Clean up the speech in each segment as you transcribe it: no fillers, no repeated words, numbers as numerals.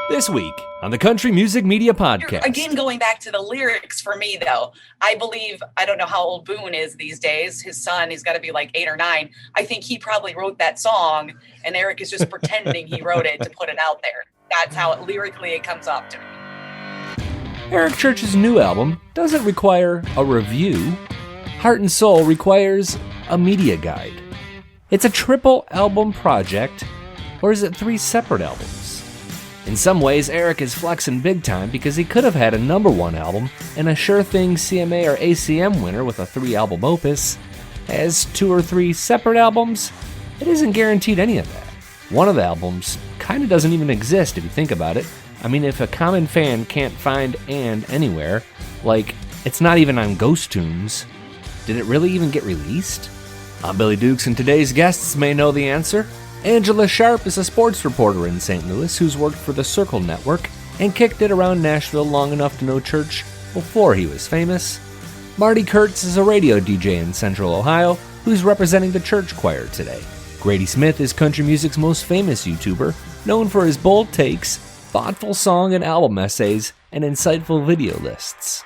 This week on the Country Music Media Podcast. Again, going back to the lyrics for me, though, I believe, I don't know how old Boone is these days. His son, he's got to be like 8 or 9. I think he probably wrote that song, and Eric is just pretending he wrote it to put it out there. That's how lyrically it comes up to me. Eric Church's new album doesn't require a review. Heart and Soul requires a media guide. It's a triple album project, or is it 3 separate albums? In some ways, Eric is flexing big time because he could have had a number 1 album and a sure thing CMA or ACM winner with a 3-album opus. As 2 or 3 separate albums, it isn't guaranteed any of that. One of the albums kind of doesn't even exist if you think about it. I mean, if a common fan can't find And anywhere, like, it's not even on Ghost Tunes, did it really even get released? I'm Billy Dukes, and today's guests may know the answer. Angela Sharp is a sports reporter in St. Louis who's worked for the Circle Network and kicked it around Nashville long enough to know Church before he was famous. Marty Kurtz is a radio DJ in Central Ohio who's representing the Church Choir today. Grady Smith is country music's most famous YouTuber, known for his bold takes, thoughtful song and album essays, and insightful video lists.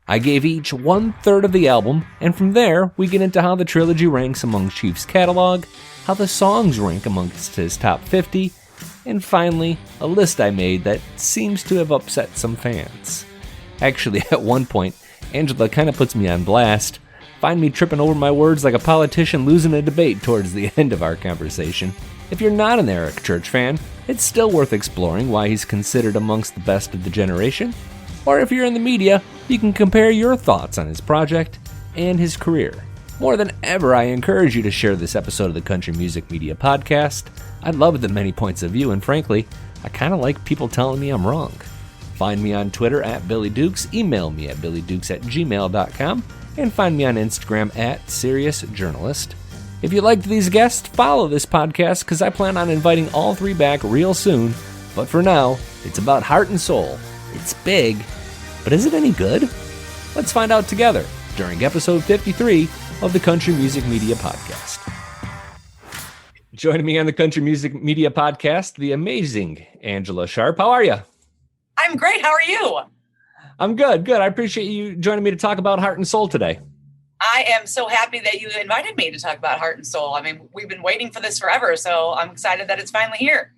I gave each 1/3 of the album, and from there we get into how the trilogy ranks among Chief's catalog, how the songs rank amongst his top 50, and finally, a list I made that seems to have upset some fans. Actually, at one point, Angela kind of puts me on blast. Find me tripping over my words like a politician losing a debate towards the end of our conversation. If you're not an Eric Church fan, it's still worth exploring why he's considered amongst the best of the generation. Or if you're in the media, you can compare your thoughts on his project and his career. More than ever, I encourage you to share this episode of the Country Music Media Podcast. I love the many points of view, and frankly, I kind of like people telling me I'm wrong. Find me on Twitter at Billy Dukes, email me at billydukes@gmail.com, and find me on Instagram at SeriousJournalist. If you liked these guests, follow this podcast because I plan on inviting all 3 back real soon. But for now, it's about Heart and Soul. It's big, but is it any good? Let's find out together during episode 53 of the Country Music Media Podcast. Joining me on the Country Music Media Podcast, the amazing Angela Sharp. How are you? I'm great. How are you? I'm good. I appreciate you joining me to talk about Heart and Soul today. I am so happy that you invited me to talk about Heart and Soul. I mean, we've been waiting for this forever, so I'm excited that it's finally here.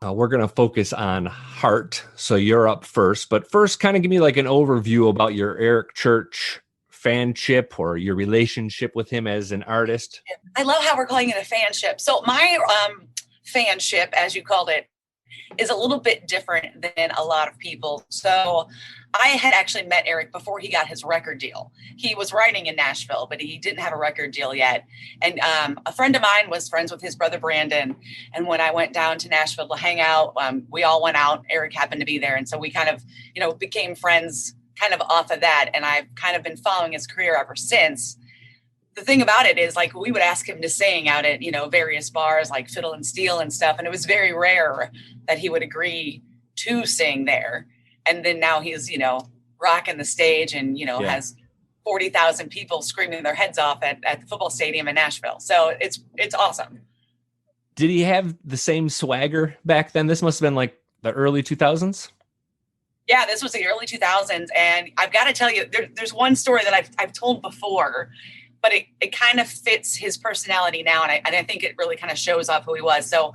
We're going to focus on Heart, so you're up first. But first, kind of give me like an overview about your Eric Church fanship or your relationship with him as an artist. I love how we're calling it a fanship. So my fanship, as you called it, is a little bit different than a lot of people. So I had actually met Eric before he got his record deal. He was writing in Nashville, but he didn't have a record deal yet. And a friend of mine was friends with his brother, Brandon. And when I went down to Nashville to hang out, we all went out. Eric happened to be there. And so we kind of, became friends kind of off of that. And I've kind of been following his career ever since. The thing about it is, like, we would ask him to sing out at, various bars like Fiddle and Steel and stuff. And it was very rare that he would agree to sing there. And then now he's, rocking the stage and, has 40,000 people screaming their heads off at the football stadium in Nashville. So it's awesome. Did he have the same swagger back then? This must have been like the early 2000s. Yeah, this was the early 2000s. And I've got to tell you, there's one story that I've told before, but it kind of fits his personality now. And I think it really kind of shows off who he was. So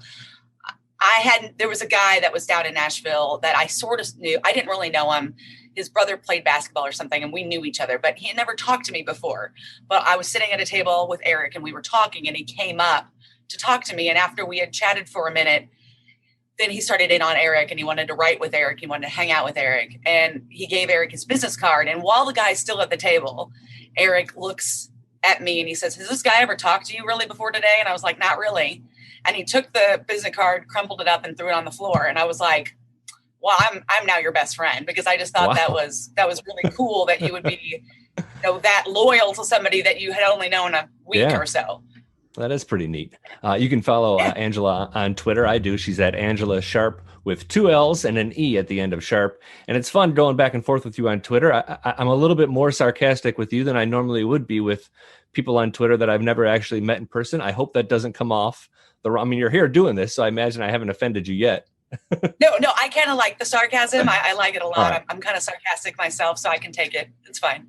there was a guy that was down in Nashville that I sort of knew. I didn't really know him. His brother played basketball or something, and we knew each other, but he had never talked to me before. But I was sitting at a table with Eric, and we were talking, and he came up to talk to me. And after we had chatted for a minute, then he started in on Eric, and he wanted to write with Eric. He wanted to hang out with Eric, and he gave Eric his business card. And while the guy's still at the table, Eric looks at me and he says, "Has this guy ever talked to you really before today?" And I was like, "Not really." And he took the business card, crumpled it up, and threw it on the floor. And I was like, "Well, I'm now your best friend," because I just thought Wow. that was really cool that you would be, that loyal to somebody that you had only known a week or so. That is pretty neat. You can follow Angela on Twitter. I do. She's at Angela Sharp with 2 L's and an E at the end of Sharp. And it's fun going back and forth with you on Twitter. I'm a little bit more sarcastic with you than I normally would be with people on Twitter that I've never actually met in person. I hope that doesn't come off. You're here doing this, so I imagine I haven't offended you yet. No, I kind of like the sarcasm. I like it a All lot. right. I'm kind of sarcastic myself, so I can take it. It's fine.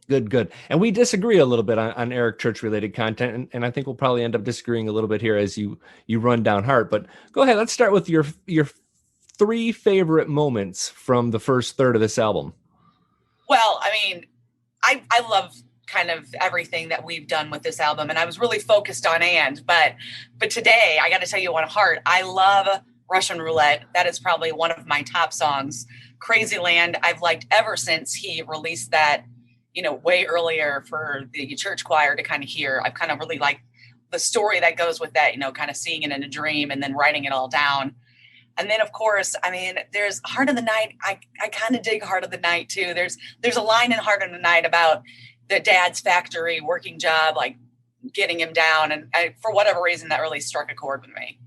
Good, good. And we disagree a little bit on Eric Church related content, and I think we'll probably end up disagreeing a little bit here as you run down Heart. But go ahead, let's start with your three favorite moments from the first third of this album. Well, I mean, I love kind of everything that we've done with this album, and I was really focused on but today I got to tell you on Heart, I love Russian Roulette. That is probably one of my top songs. Crazy Land, I've liked ever since he released that, way earlier for the church choir to kind of hear. I've kind of really liked the story that goes with that, kind of seeing it in a dream and then writing it all down. And then, of course, I mean, there's Heart of the Night. I kind of dig Heart of the Night, too. There's a line in Heart of the Night about the dad's factory working job, like getting him down. And for whatever reason, that really struck a chord with me.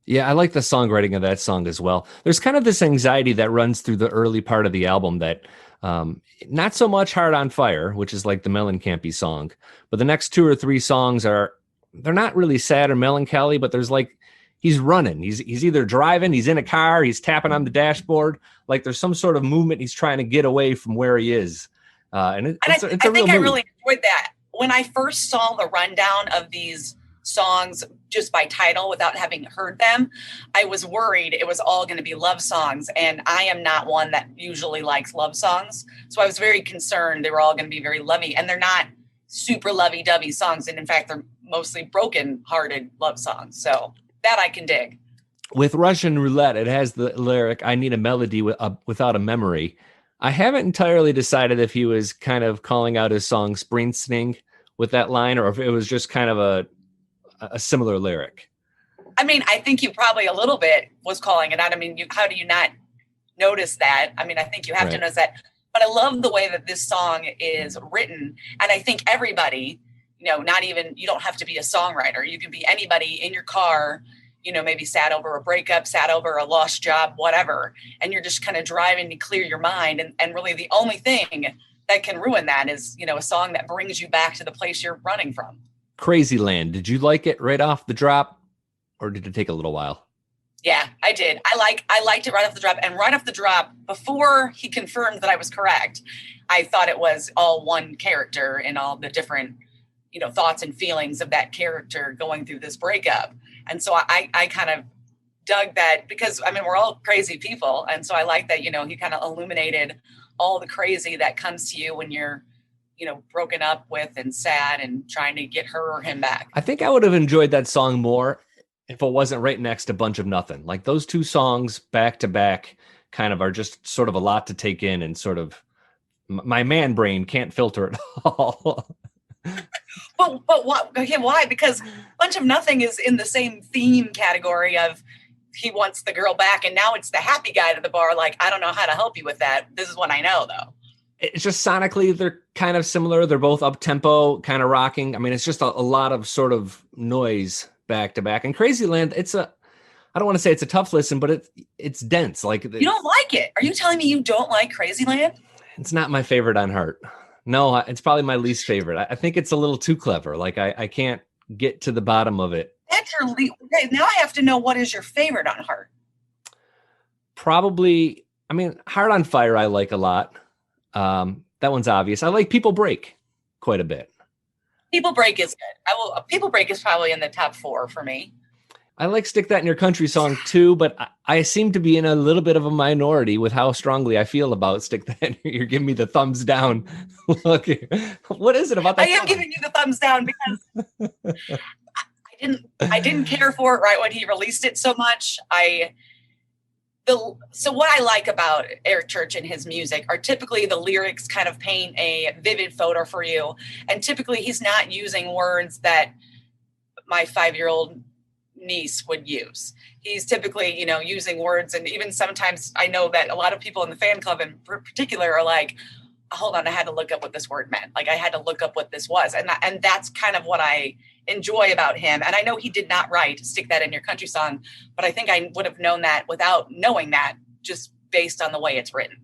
Yeah, I like the songwriting of that song as well. There's kind of this anxiety that runs through the early part of the album that not so much Heart on Fire, which is like the Mellencamp-y song, but the next two or three songs they're not really sad or melancholy, but there's like, he's running. He's either driving, he's in a car, he's tapping on the dashboard. Like there's some sort of movement. He's trying to get away from where he is. It's a real think I mood. really enjoyed that. When I first saw the rundown of these songs just by title without having heard them, I was worried it was all going to be love songs. And I am not one that usually likes love songs. So I was very concerned they were all going to be very lovey. And they're not super lovey-dovey songs. And in fact, they're mostly broken-hearted love songs. So that I can dig. With Russian Roulette, it has the lyric, I need a melody without a memory. I haven't entirely decided if he was kind of calling out his song Springsteen with that line, or if it was just kind of a similar lyric. I mean, I think you probably a little bit was calling it out. I mean, how do you not notice that? I mean, I think you have to notice that. But I love the way that this song is written. And I think everybody, not even, you don't have to be a songwriter. You can be anybody in your car, maybe sad over a breakup, sad over a lost job, whatever. And you're just kind of driving to clear your mind. And really the only thing that can ruin that is, a song that brings you back to the place you're running from. Crazy Land. Did you like it right off the drop, or did it take a little while? Yeah, I did. I liked it right off the drop. And right off the drop, before he confirmed that I was correct, I thought it was all one character and all the different, thoughts and feelings of that character going through this breakup. And so I kind of dug that because, I mean, we're all crazy people. And so I like that, he kind of illuminated all the crazy that comes to you when you're, broken up with and sad and trying to get her or him back. I think I would have enjoyed that song more if it wasn't right next to Bunch of Nothing. Like those two songs back to back kind of are just sort of a lot to take in, and sort of my man brain can't filter it all. But what? Okay, why? Because Bunch of Nothing is in the same theme category of he wants the girl back, and now it's the happy guy to the bar. Like, I don't know how to help you with that. This is what I know, though. It's just sonically, they're kind of similar. They're both up tempo, kind of rocking. I mean, it's just a lot of sort of noise back to back. And Crazy Land, I don't want to say it's a tough listen, but it's dense. Like, you don't like it? Are you telling me you don't like Crazy Land? It's not my favorite on Heart. No, it's probably my least favorite. I think it's a little too clever. Like I can't get to the bottom of it. That's your okay, now I have to know what is your favorite on Heart. Probably, I mean, Heart on Fire I like a lot. That one's obvious. I like People Break quite a bit. People Break is good. People Break is probably in the top 4 for me. I like Stick That in Your Country song too, but I seem to be in a little bit of a minority with how strongly I feel about Stick That. You're giving me the thumbs down. Look, what is it about that? I am giving you the thumbs down because I didn't care for it right when he released it so much. So what I like about Eric Church and his music are typically the lyrics kind of paint a vivid photo for you. And typically he's not using words that my 5-year-old niece would use. He's typically, using words. And even sometimes I know that a lot of people in the fan club in particular are like, hold on, I had to look up what this word meant. Like I had to look up what this was. And that's kind of what I enjoy about him. And I know he did not write Stick That in Your Country song, but I think I would have known that without knowing that, just based on the way it's written.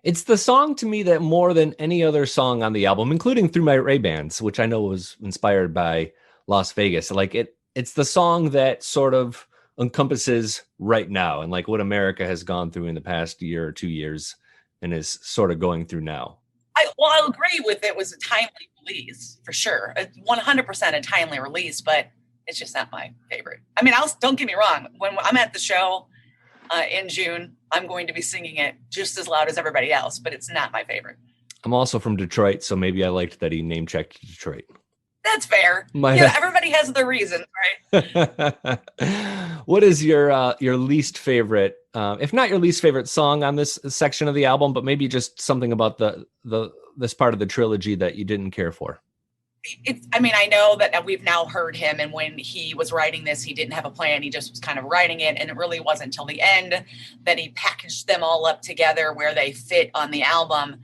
It's the song to me that more than any other song on the album, including Through My Ray-Bans, which I know was inspired by Las Vegas. Like it's the song that sort of encompasses right now and like what America has gone through in the past year or 2 years and is sort of going through now. I'll agree with it was a timely release for sure. 100% a timely release, but it's just not my favorite. I mean, don't get me wrong. When I'm at the show in June, I'm going to be singing it just as loud as everybody else, but it's not my favorite. I'm also from Detroit, so maybe I liked that he name checked Detroit. That's fair. Everybody has their reasons, right? What is your least favorite, if not your least favorite song on this section of the album, but maybe just something about this part of the trilogy that you didn't care for? I know that we've now heard him, and when he was writing this, he didn't have a plan. He just was kind of writing it, and it really wasn't until the end that he packaged them all up together where they fit on the album.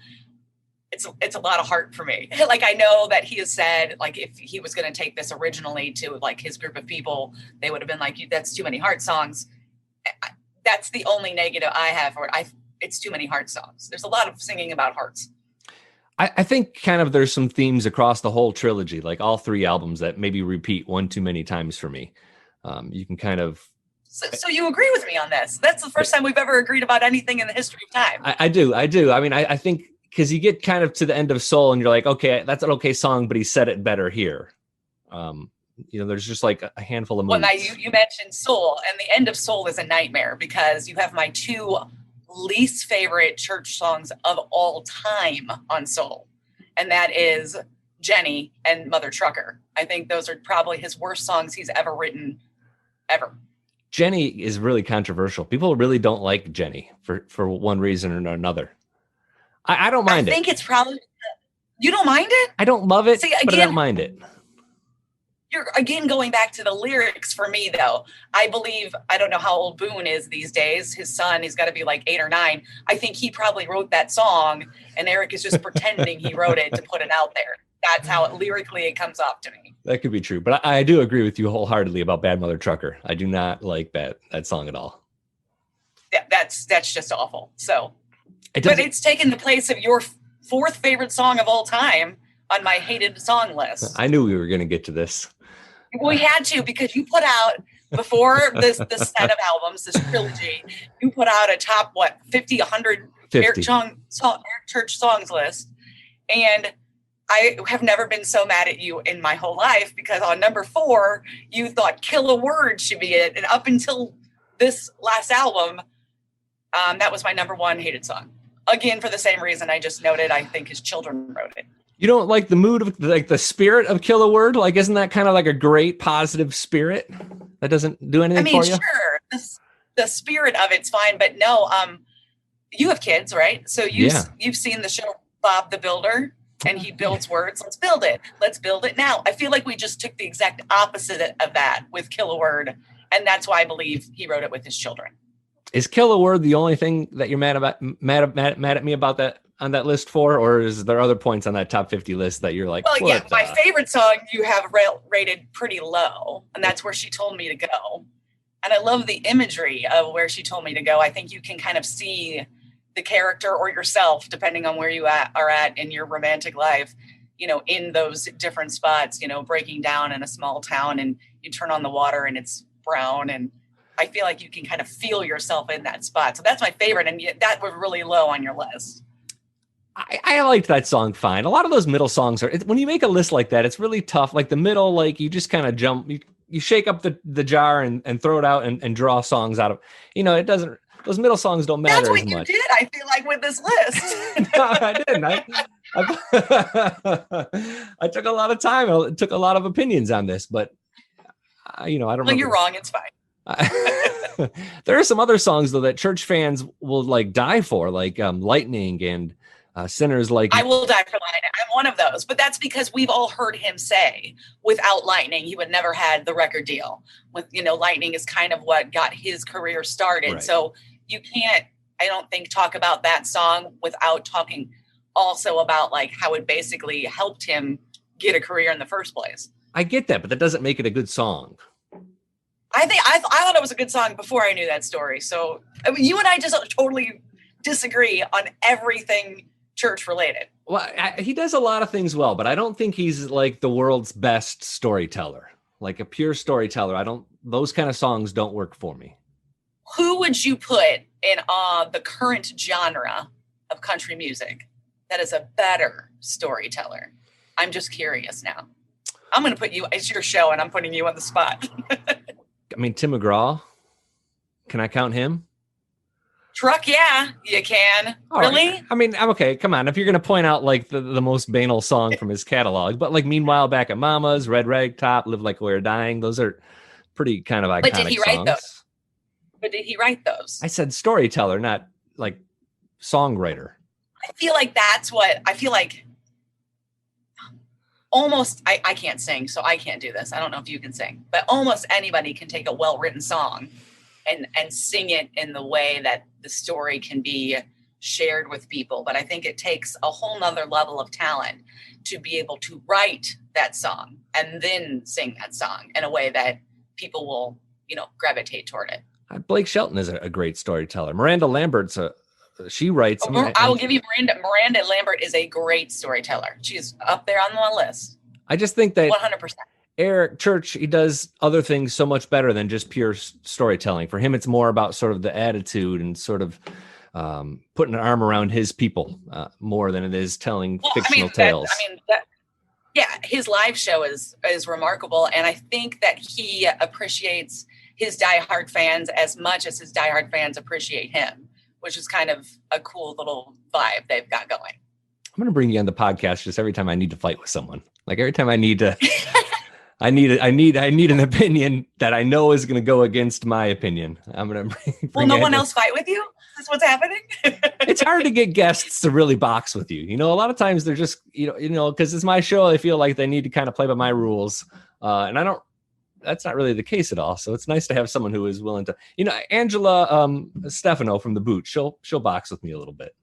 It's a lot of heart for me. Like, I know that he has said, like, if he was going to take this originally to like his group of people, they would have been like, that's too many heart songs. That's the only negative I have for it. It's too many heart songs. There's a lot of singing about hearts. I think kind of there's some themes across the whole trilogy, like all three albums, that maybe repeat one too many times for me. You can kind of... So you agree with me on this? That's the first time we've ever agreed about anything in the history of time. I do. I mean, I think because you get kind of to the end of Soul and you're like, okay, that's an okay song, but he said it better here. There's just like a handful of moments. Well, now you mentioned Soul, and the end of Soul is a nightmare because you have my two least favorite church songs of all time on Soul, and that is Jenny and Mother Trucker. I think those are probably his worst songs he's ever written, ever. Jenny is really controversial. People really don't like Jenny for one reason or another. I don't mind it. I think it's probably... You don't mind it? I don't love it, but I don't mind it. You're again going back to the lyrics for me, though. I believe, I don't know how old Boone is these days. His son, he's got to be like 8 or 9. I think he probably wrote that song, and Eric is just pretending he wrote it to put it out there. That's how lyrically it comes off to me. That could be true, but I do agree with you wholeheartedly about Bad Mother Trucker. I do not like that song at all. Yeah, that's just awful. So, but it's taken the place of your fourth favorite song of all time on my hated song list. I knew we were going to get to this. We had to, because you put out, before this set of albums, this trilogy, you put out a top, 50, 100 Eric Church songs list. And I have never been so mad at you in my whole life, because on number 4, you thought Kill a Word should be it. And up until this last album, that was my number 1 hated song. Again, for the same reason I just noted, I think his children wrote it. You don't like the mood of, like, the spirit of Kill a Word? Like, isn't that kind of like a great positive spirit that doesn't do anything for you? Sure. The spirit of it's fine, but no, you have kids, right? So you've seen the show Bob the Builder, and he builds words. Let's build it. Let's build it now. I feel like we just took the exact opposite of that with Kill a Word, and that's why I believe he wrote it with his children. Is Kill a Word the only thing that you're mad at me about that on that list for, or is there other points on that top 50 list that you're like, well, yeah, my favorite song you have rated pretty low, and that's Where She Told Me to Go. And I love the imagery of Where She Told Me to Go. I think you can kind of see the character or yourself, depending on where you are at in your romantic life, in those different spots, breaking down in a small town, and you turn on the water and it's brown, and I feel like you can kind of feel yourself in that spot. So that's my favorite, and that was really low on your list. I liked that song fine. A lot of those middle songs when you make a list like that, it's really tough. Like the middle, like you just kind of jump, you shake up the jar and throw it out and draw songs out of, it doesn't, those middle songs don't matter as much. That's what you did, I feel like, with this list. No, I didn't. I took a lot of time. I took a lot of opinions on this, but I don't know. Well, you're wrong. It's fine. There are some other songs though that church fans will like die for, like Lightning and Sinners Like... I will die for Lightning. I'm one of those, but that's because we've all heard him say without Lightning, he would never had the record deal. With, Lightning is kind of what got his career started. Right. So you can't, I don't think, talk about that song without talking also about like how it basically helped him get a career in the first place. I get that, but that doesn't make it a good song. I thought it was a good song before I knew that story. So you and I just totally disagree on everything church related. Well, he does a lot of things well, but I don't think he's like the world's best storyteller, like a pure storyteller. I don't those kind of songs don't work for me. Who would you put in the current genre of country music that is a better storyteller? I'm just curious now. I'm going to put you, it's your show and I'm putting you on the spot. I mean, Tim McGraw, can I count him? Truck, yeah, you can. All really? Right. I mean, I'm okay. Come on. If you're going to point out like the most banal song from his catalog, but like Meanwhile Back at Mama's, Red Rag Top, Live Like We're Dying, those are pretty kind of iconic songs. But did he write those? But did he write those? I said storyteller, not like songwriter. I feel like that's what I feel like. Almost, I can't sing, so I can't do this. I don't know if you can sing, but almost anybody can take a well-written song and sing it in the way that the story can be shared with people. But I think it takes a whole nother level of talent to be able to write that song and then sing that song in a way that people will, gravitate toward it. Blake Shelton is a great storyteller. Miranda Lambert's she writes. I will give you Miranda. Miranda Lambert is a great storyteller. She's up there on my list. I just think that 100%. Eric Church, he does other things so much better than just pure storytelling. For him, it's more about sort of the attitude and sort of putting an arm around his people more than it is telling fictional tales. His live show is remarkable, and I think that he appreciates his diehard fans as much as his diehard fans appreciate him, which is kind of a cool little vibe they've got going. I'm going to bring you on the podcast just every time I need to fight with someone. Like every time I need to, I need an opinion that I know is going to go against my opinion. I'm going to bring. Will no one else fight with you? Is this what's happening? It's hard to get guests to really box with you. A lot of times they're just, because it's my show. I feel like they need to kind of play by my rules, and I don't. That's not really the case at all. So it's nice to have someone who is willing to, Angela Stefano from The Boot. She'll box with me a little bit,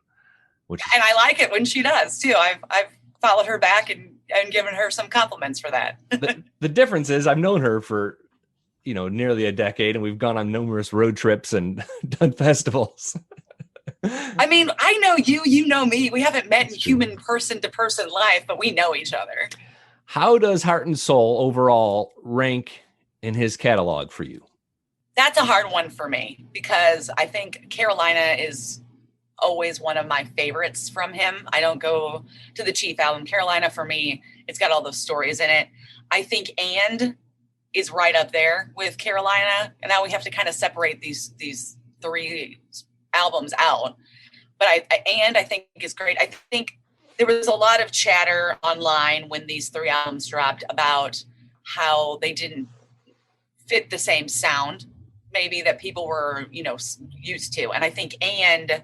and I like it when she does too. I've followed her back and given her some compliments for that. The difference is I've known her for, nearly a decade, and we've gone on numerous road trips and done festivals. I mean, I know you, you know me. We haven't met in human person to person life, but we know each other. How does Heart and Soul overall rank in his catalog for you? That's a hard one for me because I think Carolina is always one of my favorites from him. I don't go to the Chief album. Carolina, for me, it's got all those stories in it. I think And is right up there with Carolina. And now we have to kind of separate these three albums out. But I think is great. I think there was a lot of chatter online when these three albums dropped about how they didn't fit the same sound maybe that people were, used to. And I think And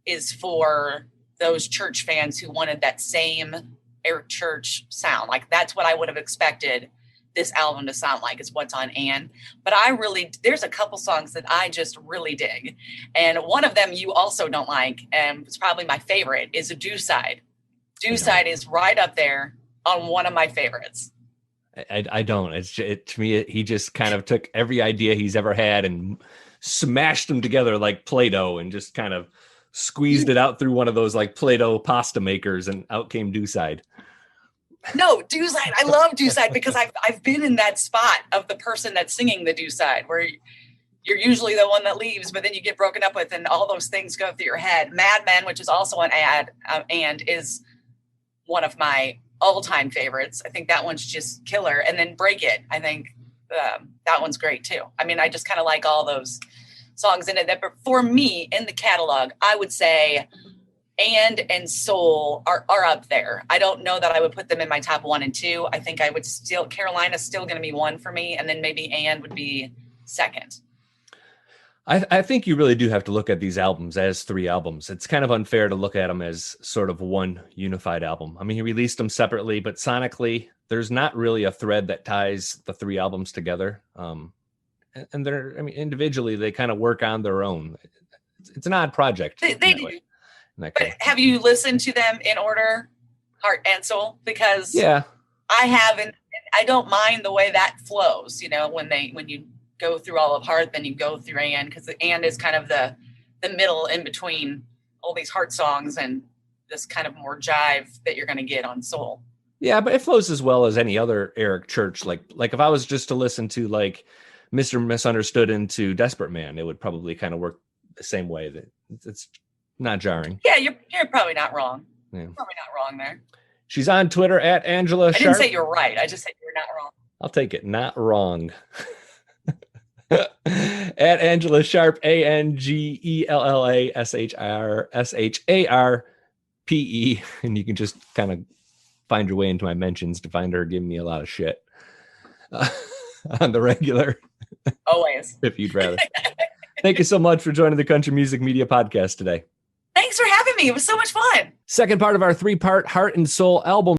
is for those Church fans who wanted that same Eric Church sound. Like that's what I would have expected this album to sound like, is what's on And. But there's a couple songs that I just really dig. And one of them you also don't like, and it's probably my favorite, is a Dew-Side. Dew-Side is right up there on one of my favorites. I don't. To me, he just kind of took every idea he's ever had and smashed them together like Play-Doh and just kind of squeezed it out through one of those like Play-Doh pasta makers, and out came Dew-Side. No, Dew-Side. I love Dew-Side because I've been in that spot of the person that's singing the Dew-Side where you're usually the one that leaves, but then you get broken up with and all those things go through your head. Mad Men, which is also an And is one of my all-time favorites. I think that one's just killer. And then Break It, I think that one's great too. I mean, I just kind of like all those songs in it. But for me, in the catalog, I would say And Soul are up there. I don't know that I would put them in my top 1 and 2. I think I would Carolina's still going to be 1 for me, and then maybe And would be 2nd. I think you really do have to look at these albums as 3 albums. It's kind of unfair to look at them as sort of one unified album. I mean, he released them separately, but sonically, there's not really a thread that ties the 3 albums together. And individually, they kind of work on their own. It's an odd project. They do. But have you listened to them in order, Heart and Soul? Because I haven't. I don't mind the way that flows. When you go through all of Heart, then you go through And, because the And is kind of the middle in between all these Heart songs and this kind of more jive that you're going to get on Soul. Yeah, but it flows as well as any other Eric Church. Like if I was just to listen to like Mr. Misunderstood into Desperate Man, it would probably kind of work the same way. That it's not jarring. Yeah, you're probably not wrong. Yeah. Probably not wrong there. She's on Twitter at Angela Sharp. I didn't say you're right. I just said you're not wrong. I'll take it. Not wrong. At Angela Sharp, ANGELLASHARPE. And you can just kind of find your way into my mentions to find her giving me a lot of shit on the regular. Always. If you'd rather. Thank you so much for joining the Country Music Media Podcast today. Thanks for having me. It was so much fun. Second part of our 3-part Heart and Soul album